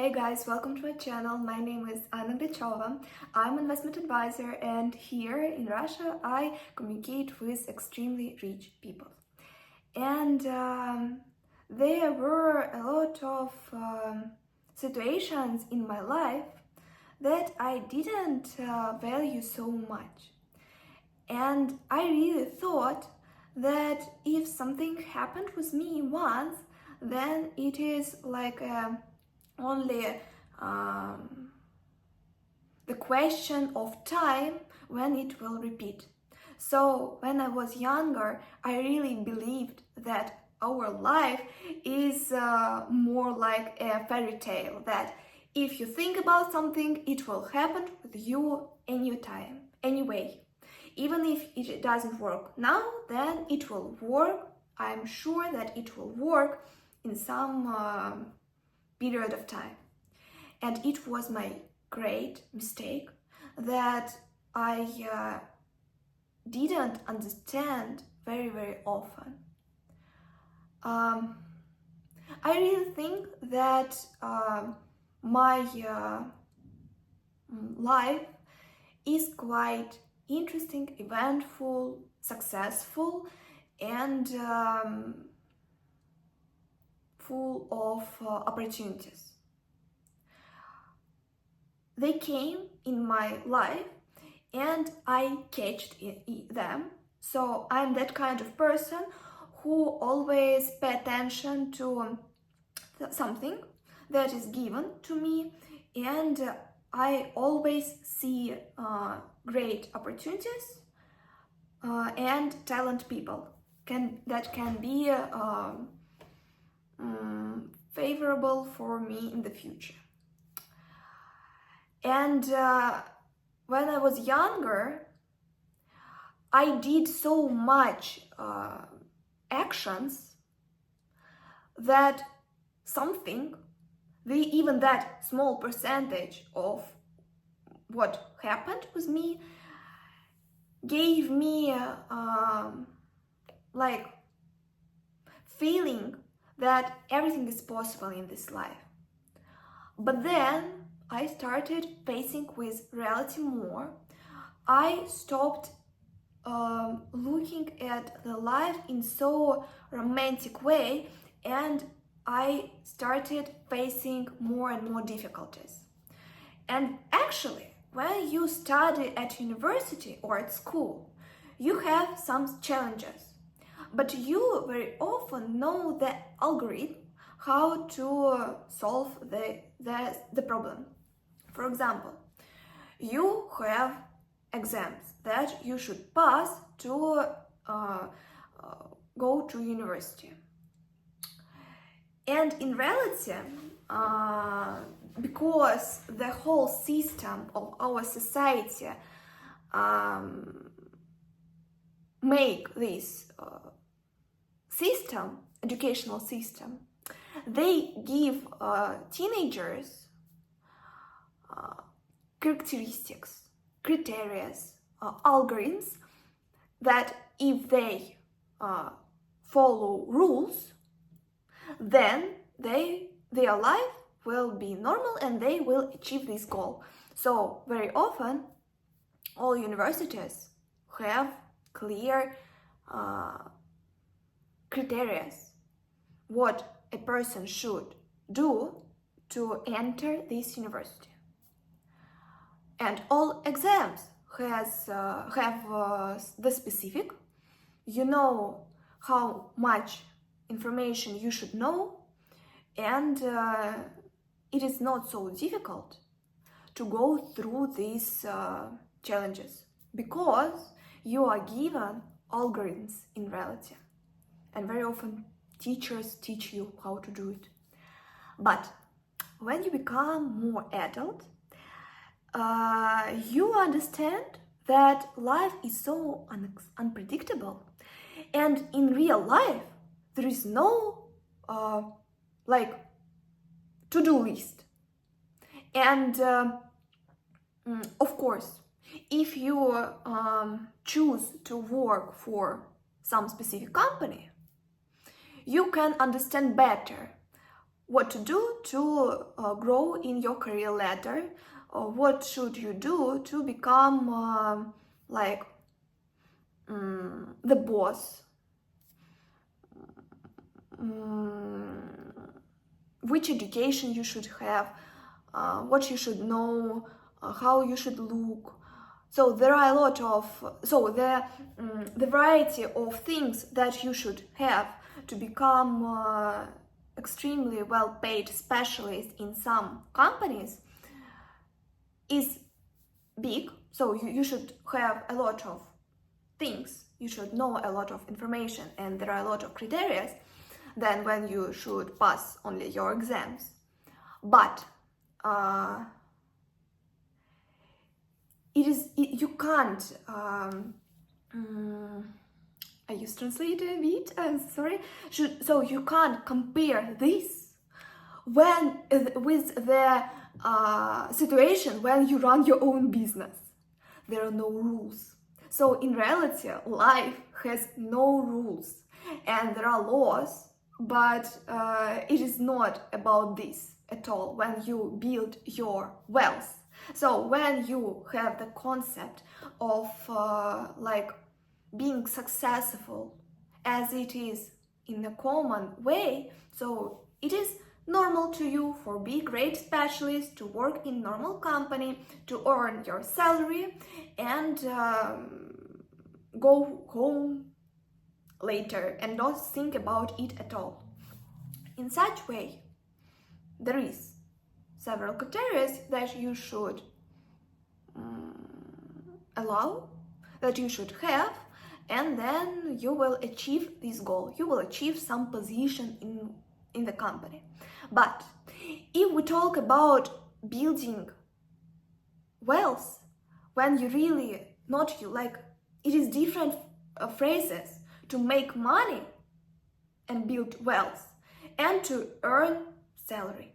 Hey guys, welcome to my channel. My name is Anna. I'm an investment advisor, and here in Russia I communicate with extremely rich people. And there were a lot of situations in my life that I didn't value so much. And I really thought that if something happened with me once, then it is like only the question of time when it will repeat. So when I was younger, I really believed that our life is more like a fairy tale, that if you think about something, it will happen with you anytime, anyway. Even if it doesn't work now, then it will work. I'm sure that it will work in some period of time. And it was my great mistake that I didn't understand very often. I really think that my life is quite interesting, eventful, successful, and full of opportunities. They came in my life and I catched them. So I'm that kind of person who always pay attention to something that is given to me, and I always see great opportunities and talent people that can be favorable for me in the future. And when I was younger, I did so much actions that even that small percentage of what happened with me gave me like feeling that everything is possible in this life. But then I started facing with reality more. I stopped looking at the life in so romantic way, and I started facing more and more difficulties. And actually, when you study at university or at school, you have some challenges, but you very often know the algorithm how to solve the problem. For example, you have exams that you should pass to go to university. And in reality, because the whole system of our society make this educational system, they give teenagers characteristics, criteria, algorithms that if they follow rules, then their life will be normal and they will achieve this goal. So very often all universities have clear criteria what a person should do to enter this university. And all exams have the specific. You know how much information you should know, and it is not so difficult to go through these challenges because you are given algorithms in reality, and very often teachers teach you how to do it. But when you become more adult, you understand that life is so unpredictable, and in real life there is no to-do list. And of course, if you choose to work for some specific company, you can understand better what to do to grow in your career ladder, or what should you do to become the boss, which education you should have, what you should know, how you should look. So there are a lot of, the variety of things that you should have to become extremely well-paid specialist in some companies is big. So you should have a lot of things, you should know a lot of information, and there are a lot of criteria than when you should pass only your exams. But you can't I use translator a bit, sorry. So you can't compare this when with the situation when you run your own business. There are no rules. So in reality, life has no rules, and there are laws, but it is not about this at all when you build your wealth. So when you have the concept of being successful as it is in a common way, so it is normal to you for be great specialist to work in normal company, to earn your salary and go home later and not think about it at all. In such way, there is several criteria that you should allow, that you should have, and then you will achieve this goal. You will achieve some position in the company. But if we talk about building wealth, when you really, not you, like it is different phrases to make money and build wealth and to earn salary.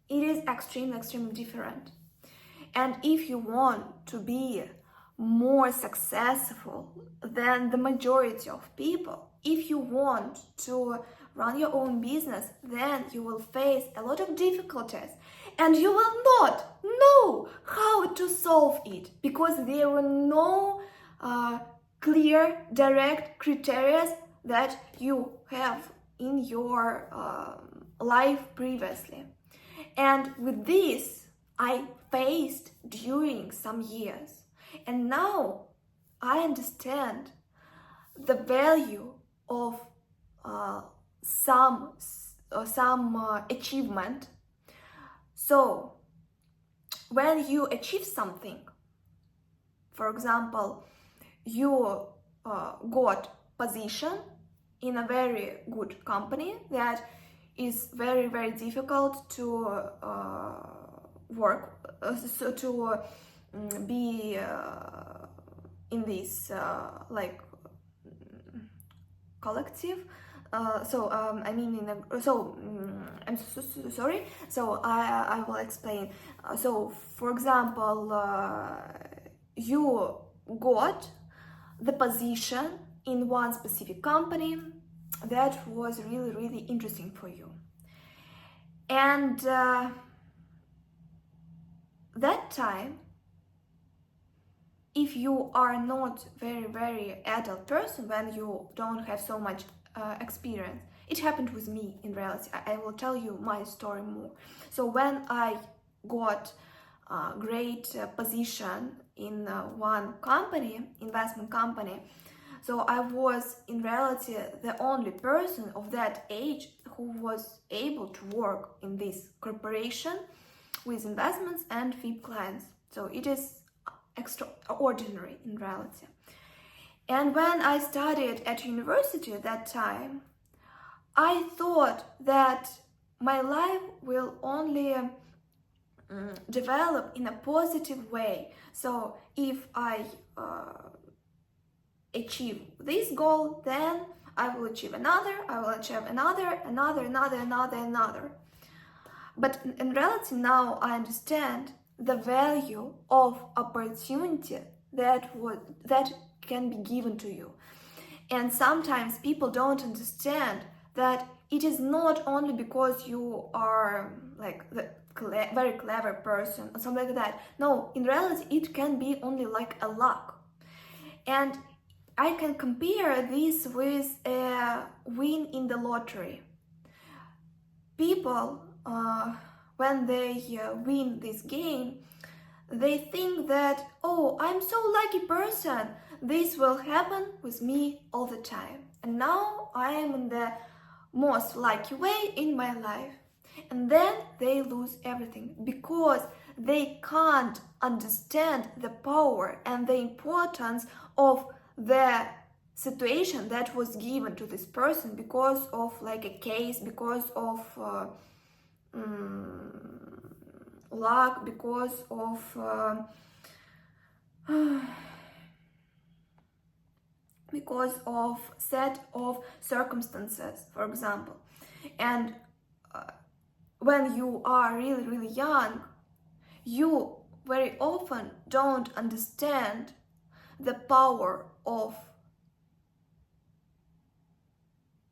It is extremely different. And if you want to be more successful than the majority of people, if you want to run your own business, then you will face a lot of difficulties and you will not know how to solve it, because there were no clear, direct criteria that you have in your life previously. And with this, I faced during some years. And now I understand the value of some achievement. So when you achieve something, for example, you got position in a very good company that is very difficult to work, to be in this collective. I'm so sorry. So I will explain. So for example, you got the position in one specific company that was really interesting for you, and that time, if you are not very adult person, when you don't have so much experience, it happened with me in reality. I will tell you my story more. So when I got a great position in one company, investment company, so I was in reality the only person of that age who was able to work in this corporation with investments and VIP clients. So it is extraordinary in reality. And when I studied at university at that time, I thought that my life will only develop in a positive way. So if I achieve this goal, then I will achieve another, I will achieve another. But in reality now I understand the value of opportunity that can be given to you. And sometimes people don't understand that it is not only because you are like the very clever person or something like that. No, in reality, it can be only like a luck. And I can compare this with a win in the lottery. People, when they win this game, they think that, oh, I'm so lucky person, this will happen with me all the time. And now I am in the most lucky way in my life. And then they lose everything because they can't understand the power and the importance of the situation that was given to this person because of like a case, because of luck, because of set of circumstances, for example. And when you are really young, you very often don't understand the power of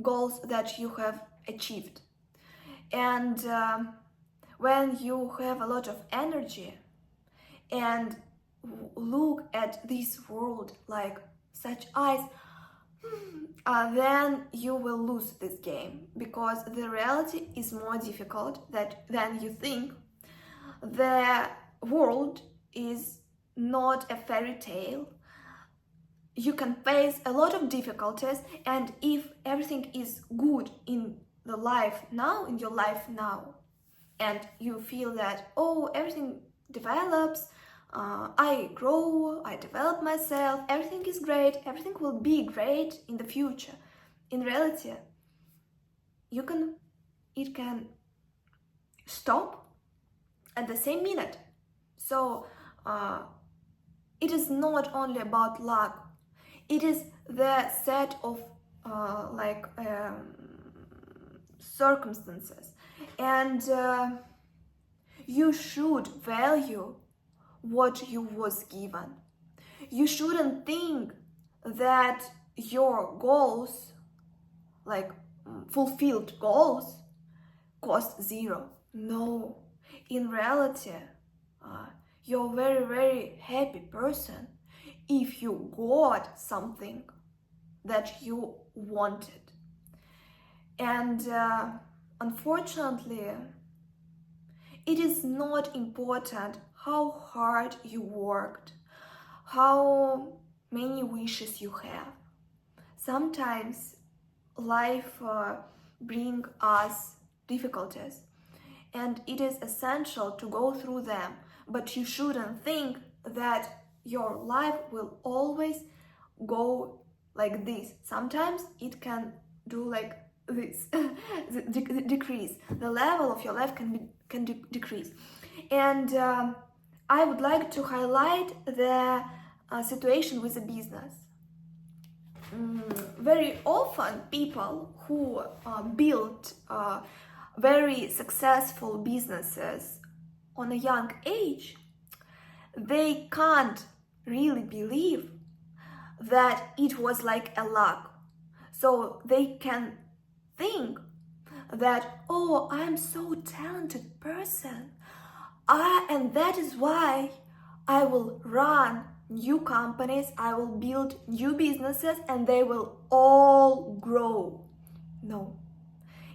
goals that you have achieved. And when you have a lot of energy and look at this world like such eyes, then you will lose this game, because the reality is more difficult than you think. The world is not a fairy tale. You can face a lot of difficulties, and if everything is good in the life now, in your life now, and you feel that, oh, everything develops, I grow, I develop myself, everything is great, everything will be great in the future. In reality, it can stop at the same minute. So it is not only about luck, it is the set of circumstances, and you should value what you was given. You shouldn't think that your goals, like fulfilled goals, cost zero. No, in reality, you're a very happy person if you got something that you wanted. And unfortunately, it is not important how hard you worked, how many wishes you have. Sometimes life brings us difficulties, and it is essential to go through them, but you shouldn't think that your life will always go like this. Sometimes it can do like this, decrease. The level of your life can decrease. And I would like to highlight the situation with a business. Very often people who build very successful businesses on a young age, they can't really believe that it was like a luck. So they can think that, oh, I'm so talented person, and that is why I will run new companies, I will build new businesses, and they will all grow. No,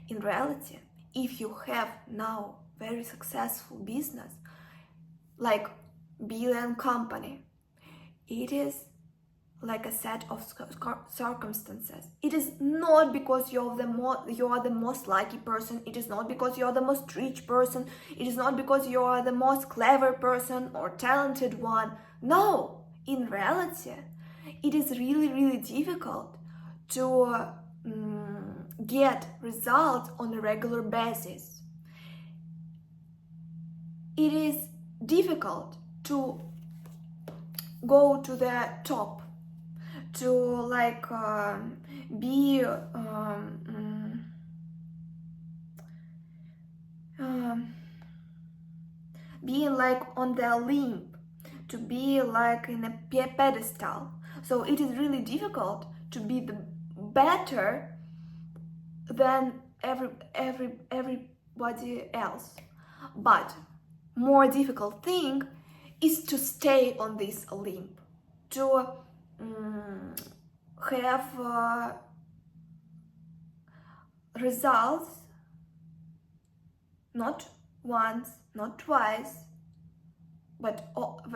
in reality, if you have now very successful business, like billion company, it is like a set of circumstances. It is not because you are the most lucky person. It is not because you are the most rich person. It is not because you are the most clever person or talented one. No, in reality, it is really difficult to get results on a regular basis. It is difficult to go to the top, to like being like on the olimp, to be like in a pedestal. So it is really difficult to be the better than everybody else. But more difficult thing is to stay on this Olymp, to have results not once, not twice, but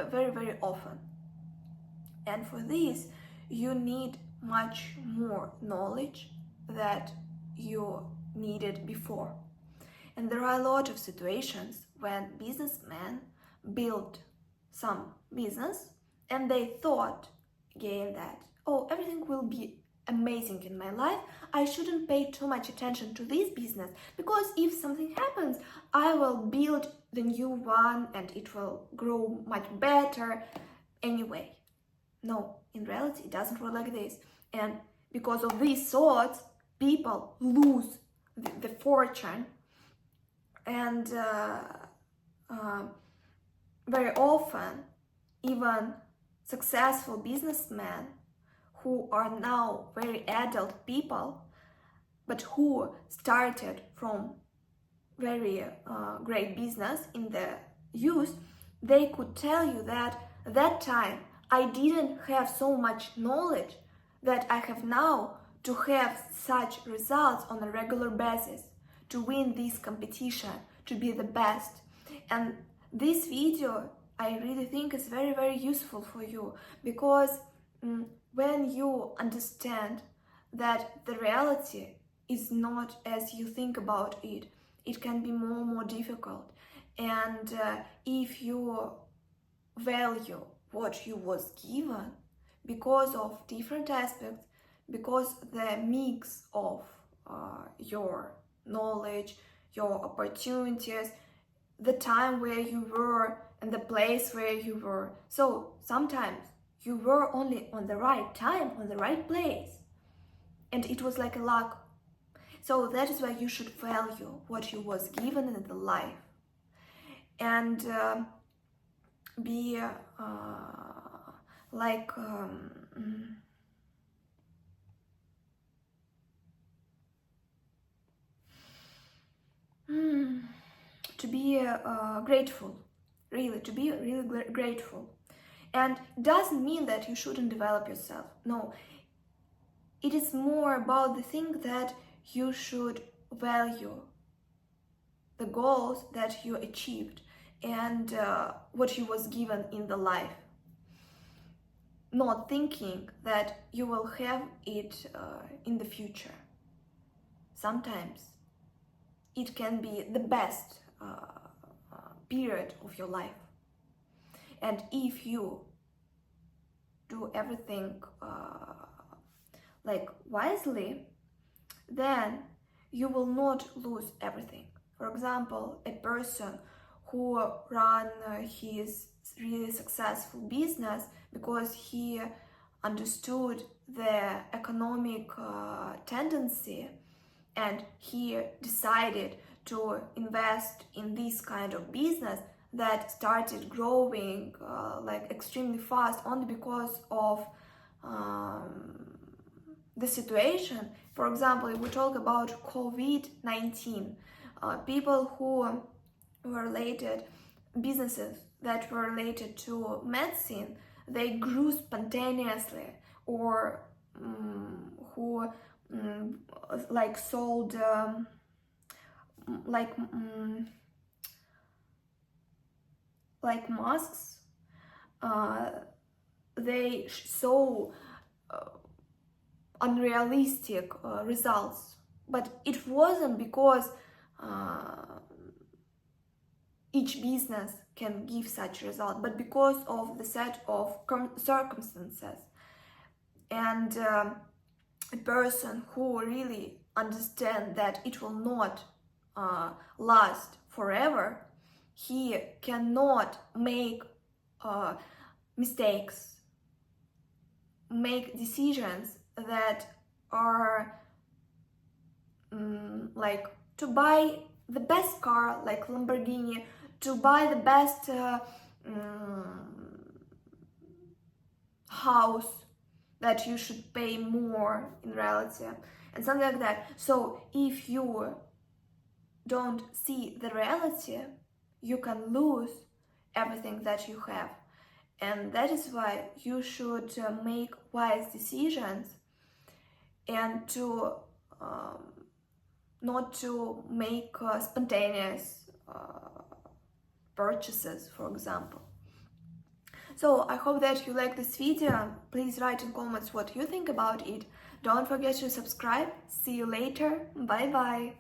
very, very often. And for this, you need much more knowledge that you needed before. And there are a lot of situations when businessmen built some business and they thought again that, oh, everything will be amazing in my life. I shouldn't pay too much attention to this business because if something happens, I will build the new one and it will grow much better anyway. No, in reality, it doesn't work like this. And because of these thoughts, people lose the fortune. And very often, even successful businessmen who are now very adult people, but who started from very great business in the youth, they could tell you that time I didn't have so much knowledge that I have now to have such results on a regular basis, to win this competition, to be the best. And this video, I really think is very, very useful for you because when you understand that the reality is not as you think about it, it can be more and more difficult. And if you value what you was given because of different aspects, because the mix of your knowledge, your opportunities, the time where you were and the place where you were. So sometimes you were only on the right time, on the right place, and it was like a luck. So that is why you should value what you was given in the life and be to be grateful, really, to be really grateful. And it doesn't mean that you shouldn't develop yourself. No, it is more about the thing that you should value the goals that you achieved and what you was given in the life. Not thinking that you will have it in the future. Sometimes it can be the best period of your life. And if you do everything wisely, then you will not lose everything. For example, a person who ran his really successful business because he understood the economic tendency and he decided to invest in this kind of business that started growing extremely fast only because of the situation. For example, if we talk about COVID-19, people who were related, businesses that were related to medicine, they grew spontaneously, or who sold masks, they saw unrealistic results, but it wasn't because each business can give such result, but because of the set of circumstances. And a person who really understands that it will not last forever, he cannot make mistakes, make decisions that are to buy the best car like Lamborghini, to buy the best house that you should pay more in reality, and something like that. So if you don't see the reality, you can lose everything that you have. And that is why you should make wise decisions and to not to make spontaneous purchases, for example. So I hope that you like this video. Please write in comments what you think about it. Don't forget to subscribe. See you later. Bye bye.